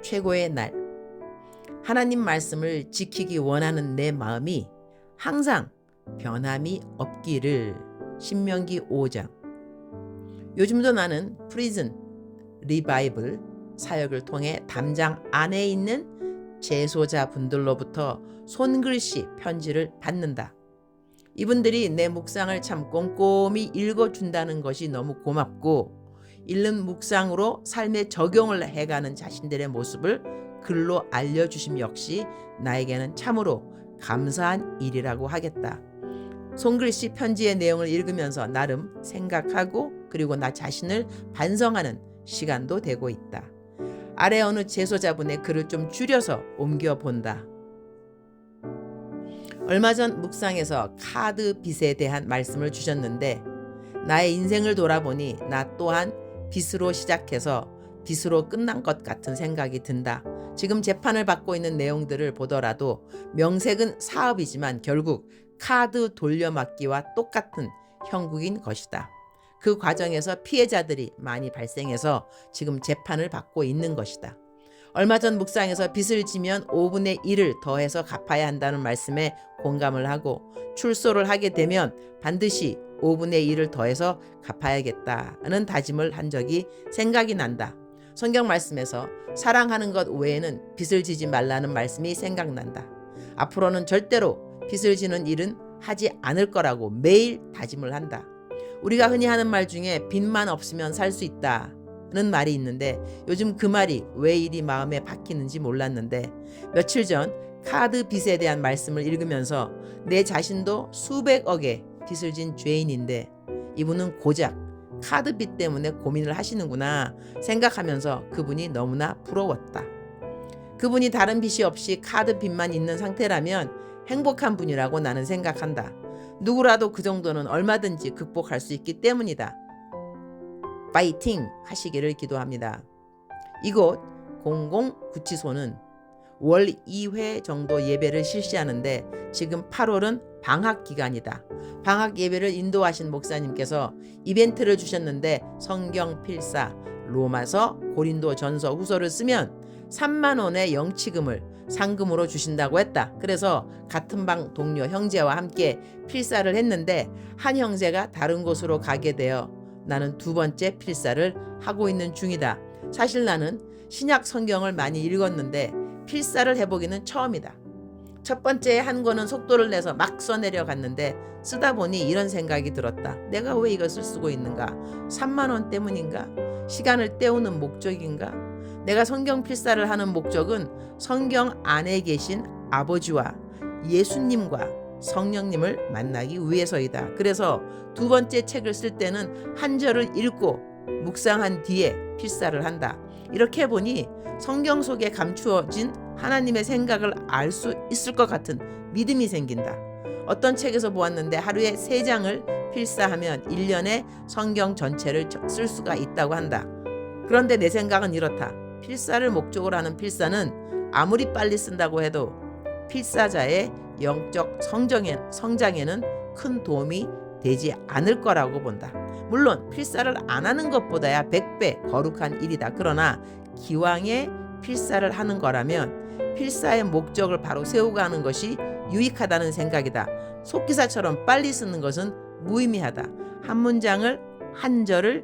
최고의 날. 하나님 말씀을 지키기 원하는 내 마음이 항상 변함이 없기를. 신명기 5장. 요즘도 나는 프리즌 리바이블 사역을 통해 담장 안에 있는 재소자 분들로부터 손글씨 편지를 받는다. 이분들이 내 묵상을 참 꼼꼼히 읽어준다는 것이 너무 고맙고, 읽는 묵상으로 삶에 적용을 해가는 자신들의 모습을 글로 알려주심 역시 나에게는 참으로 감사한 일이라고 하겠다. 손글씨 편지의 내용을 읽으면서 나름 생각하고 그리고 나 자신을 반성하는 시간도 되고 있다. 아래 어느 재소자분의 글을 좀 줄여서 옮겨본다. 얼마 전 묵상에서 카드 빚에 대한 말씀을 주셨는데, 나의 인생을 돌아보니 나 또한 빚으로 시작해서 빚으로 끝난 것 같은 생각이 든다. 지금 재판을 받고 있는 내용들을 보더라도 명색은 사업이지만 결국 카드 돌려막기와 똑같은 형국인 것이다. 그 과정에서 피해자들이 많이 발생해서 지금 재판을 받고 있는 것이다. 얼마 전 묵상에서 빚을 지면 5분의 1을 더해서 갚아야 한다는 말씀에 공감을 하고, 출소를 하게 되면 반드시 5분의 1을 더해서 갚아야겠다는 다짐을 한 적이 생각이 난다. 성경 말씀에서 사랑하는 것 외에는 빚을 지지 말라는 말씀이 생각난다. 앞으로는 절대로 빚을 지는 일은 하지 않을 거라고 매일 다짐을 한다. 우리가 흔히 하는 말 중에 빚만 없으면 살 수 있다는 말이 있는데, 요즘 그 말이 왜 이리 마음에 박히는지 몰랐는데, 며칠 전 카드 빚에 대한 말씀을 읽으면서 내 자신도 수백억의 빚을 진 죄인인데 이분은 고작 카드 빚 때문에 고민을 하시는구나 생각하면서 그분이 너무나 부러웠다. 그분이 다른 빚이 없이 카드 빚만 있는 상태라면 행복한 분이라고 나는 생각한다. 누구라도 그 정도는 얼마든지 극복할 수 있기 때문이다. 파이팅 하시기를 기도합니다. 이곳 공공구치소는 월 2회 정도 예배를 실시하는데 지금 8월은 방학 기간이다. 방학 예배를 인도하신 목사님께서 이벤트를 주셨는데, 성경 필사, 로마서, 고린도 전서, 후서를 쓰면 3만 원의 영치금을 상금으로 주신다고 했다. 그래서 같은 방 동료 형제와 함께 필사를 했는데 한 형제가 다른 곳으로 가게 되어 나는 두 번째 필사를 하고 있는 중이다. 사실 나는 신약 성경을 많이 읽었는데 필사를 해보기는 처음이다. 첫 번째 한 권은 속도를 내서 막 써내려 갔는데 쓰다 보니 이런 생각이 들었다. 내가 왜 이것을 쓰고 있는가? 3만 원 때문인가? 시간을 때우는 목적인가? 내가 성경 필사를 하는 목적은 성경 안에 계신 아버지와 예수님과 성령님을 만나기 위해서이다. 그래서 두 번째 책을 쓸 때는 한 절을 읽고 묵상한 뒤에 필사를 한다. 이렇게 보니 성경 속에 감추어진 하나님의 생각을 알 수 있을 것 같은 믿음이 생긴다. 어떤 책에서 보았는데 하루에 3장을 필사하면 1년에 성경 전체를 쓸 수가 있다고 한다. 그런데 내 생각은 이렇다. 필사를 목적으로 하는 필사는 아무리 빨리 쓴다고 해도 필사자의 영적 성장에는 큰 도움이 되지 않을 거라고 본다. 물론 필사를 안 하는 것보다야 100배 거룩한 일이다. 그러나 기왕에 필사를 하는 거라면 필사의 목적을 바로 세우고 하는 것이 유익하다는 생각이다. 속기사처럼 빨리 쓰는 것은 무의미하다. 한 문장을 한 절을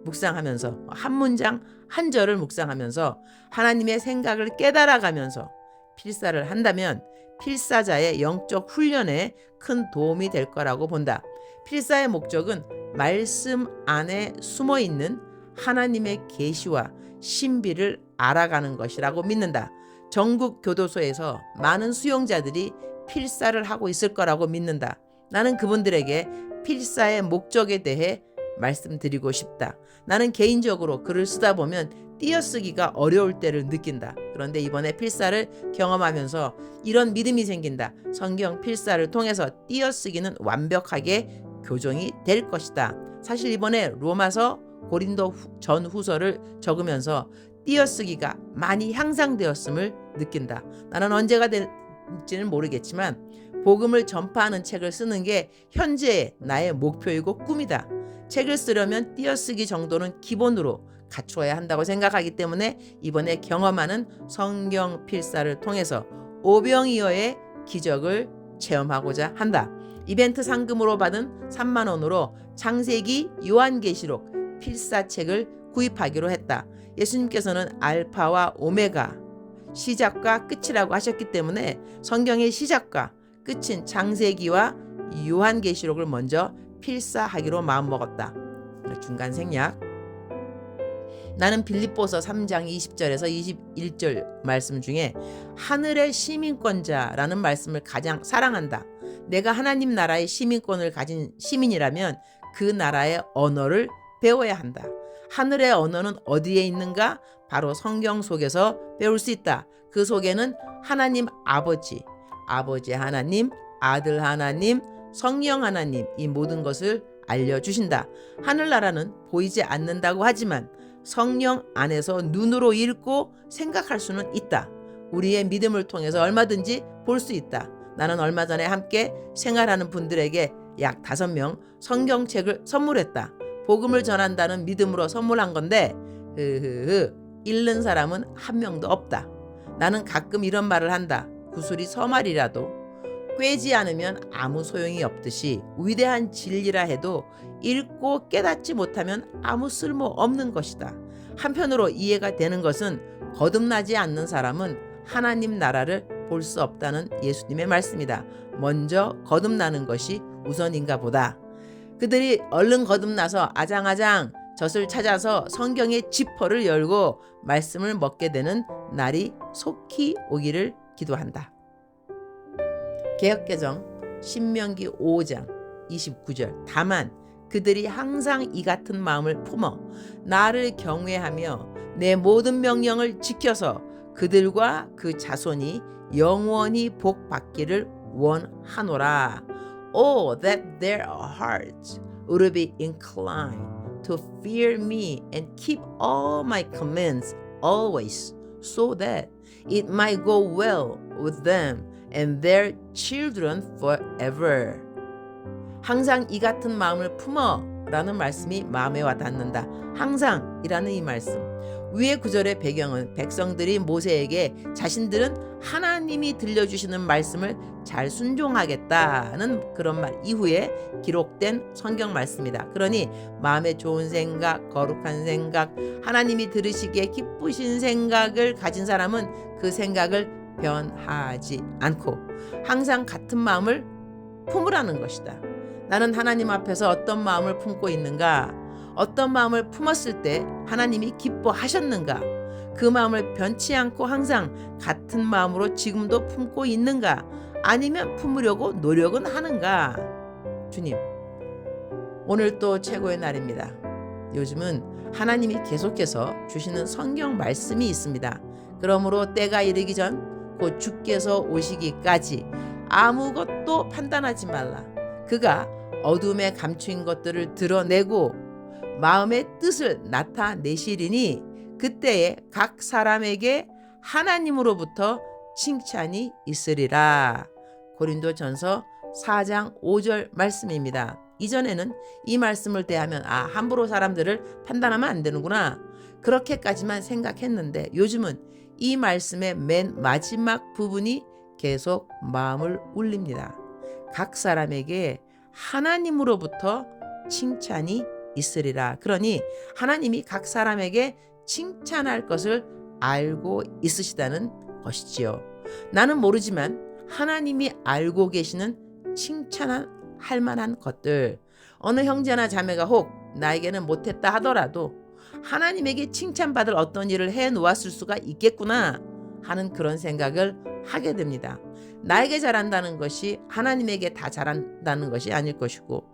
묵상하면서, 한 문장 한 절을 묵상하면서 하나님의 생각을 깨달아가면서 필사를 한다면 필사자의 영적 훈련에 큰 도움이 될 거라고 본다. 필사의 목적은 말씀 안에 숨어있는 하나님의 계시와 신비를 알아가는 것이라고 믿는다. 전국 교도소에서 많은 수용자들이 필사를 하고 있을 거라고 믿는다. 나는 그분들에게 필사의 목적에 대해 말씀드리고 싶다. 나는 개인적으로 글을 쓰다 보면 띄어쓰기가 어려울 때를 느낀다. 그런데 이번에 필사를 경험하면서 이런 믿음이 생긴다. 성경 필사를 통해서 띄어쓰기는 완벽하게 교정이 될 것이다. 사실 이번에 로마서, 고린도 전 후서를 적으면서 띄어쓰기가 많이 향상되었음을 느낀다. 나는 언제가 될지는 모르겠지만 복음을 전파하는 책을 쓰는 게 현재의 나의 목표이고 꿈이다. 책을 쓰려면 띄어쓰기 정도는 기본으로 갖추어야 한다고 생각하기 때문에 이번에 경험하는 성경 필사를 통해서 오병이어의 기적을 체험하고자 한다. 이벤트 상금으로 받은 3만 원으로 창세기, 요한계시록 필사책을 구입하기로 했다. 예수님께서는 알파와 오메가, 시작과 끝이라고 하셨기 때문에 성경의 시작과 끝인 창세기와 요한계시록을 먼저 필사하기로 마음먹었다. 중간 생략. 나는 빌립보서 3장 20절에서 21절 말씀 중에 하늘의 시민권자라는 말씀을 가장 사랑한다. 내가 하나님 나라의 시민권을 가진 시민이라면 그 나라의 언어를 배워야 한다. 하늘의 언어는 어디에 있는가? 바로 성경 속에서 배울 수 있다. 그 속에는 하나님 아버지, 아버지 하나님, 아들 하나님, 성령 하나님, 이 모든 것을 알려주신다. 하늘나라는 보이지 않는다고 하지만 성령 안에서 눈으로 읽고 생각할 수는 있다. 우리의 믿음을 통해서 얼마든지 볼 수 있다. 나는 얼마 전에 함께 생활하는 분들에게 약 5명 성경책을 선물했다. 복음을 전한다는 믿음으로 선물한 건데 읽는 사람은 한 명도 없다. 나는 가끔 이런 말을 한다. 구슬이 서말이라도 꿰지 않으면 아무 소용이 없듯이 위대한 진리라 해도 읽고 깨닫지 못하면 아무 쓸모 없는 것이다. 한편으로 이해가 되는 것은 거듭나지 않는 사람은 하나님 나라를 볼 수 없다는 예수님의 말씀이다. 먼저 거듭나는 것이 우선인가 보다. 그들이 얼른 거듭나서 아장아장 젖을 찾아서 성경의 지퍼를 열고 말씀을 먹게 되는 날이 속히 오기를 기도한다. 개역개정 신명기 5장 29절. 다만 그들이 항상 이 같은 마음을 품어 나를 경외하며 내 모든 명령을 지켜서 그들과 그 자손이 영원히 복 받기를 원하노라. Oh, that their hearts would be inclined to fear me and keep all my commands always, so that it might go well with them and their children forever. 항상 이 같은 마음을 품어 라는 말씀이 마음에 와닿는다. 항상 이라는 이 말씀. 위의 구절의 배경은 백성들이 모세에게 자신들은 하나님이 들려주시는 말씀을 잘 순종하겠다는 그런 말 이후에 기록된 성경 말씀이다. 그러니 마음에 좋은 생각, 거룩한 생각, 하나님이 들으시기에 기쁘신 생각을 가진 사람은 그 생각을 변하지 않고 항상 같은 마음을 품으라는 것이다. 나는 하나님 앞에서 어떤 마음을 품고 있는가? 어떤 마음을 품었을 때 하나님이 기뻐하셨는가? 그 마음을 변치 않고 항상 같은 마음으로 지금도 품고 있는가? 아니면 품으려고 노력은 하는가? 주님, 오늘 또 최고의 날입니다. 요즘은 하나님이 계속해서 주시는 성경 말씀이 있습니다. 그러므로 때가 이르기 전 곧 주께서 오시기까지 아무것도 판단하지 말라. 그가 어둠에 감추인 것들을 드러내고 마음의 뜻을 나타내시리니 그때에 각 사람에게 하나님으로부터 칭찬이 있으리라. 고린도전서 4장 5절 말씀입니다. 이전에는 이 말씀을 대하면 함부로 사람들을 판단하면 안 되는구나 그렇게까지만 생각했는데 요즘은 이 말씀의 맨 마지막 부분이 계속 마음을 울립니다. 각 사람에게 하나님으로부터 칭찬이 있으리라. 그러니 하나님이 각 사람에게 칭찬할 것을 알고 있으시다는 것이지요. 나는 모르지만 하나님이 알고 계시는 칭찬할 만한 것들, 어느 형제나 자매가 혹 나에게는 못했다 하더라도 하나님에게 칭찬받을 어떤 일을 해놓았을 수가 있겠구나 하는 그런 생각을 하게 됩니다. 나에게 잘한다는 것이 하나님에게 다 잘한다는 것이 아닐 것이고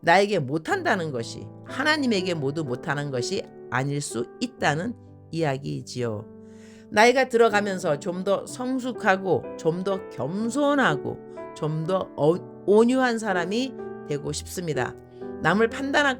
나에게 못한다는 것이 하나님에게 모두 못하는 것이 아닐 수 있다는 이야기이지요. 나이가 들어가면서 좀 더 성숙하고 좀 더 겸손하고 좀 더 온유한 사람이 되고 싶습니다. 남을 판단할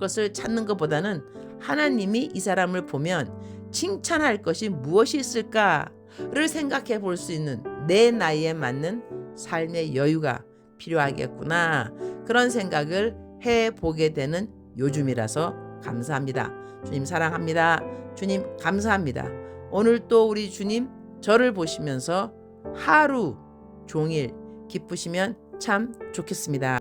것을 찾는 것보다는 하나님이 이 사람을 보면 칭찬할 것이 무엇이 있을까를 생각해 볼 수 있는 내 나이에 맞는 삶의 여유가 필요하겠구나 그런 생각을 해보게 되는 요즘이라서 감사합니다. 주님 사랑합니다. 주님 감사합니다. 오늘 또 우리 주님 저를 보시면서 하루 종일 기쁘시면 참 좋겠습니다.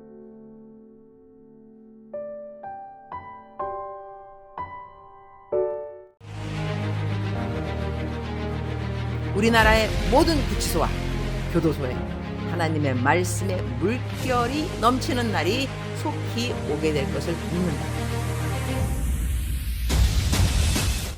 우리나라의 모든 구치소와 교도소에 하나님의 말씀의 물결이 넘치는 날이 속히 오게 될 것을 믿는다.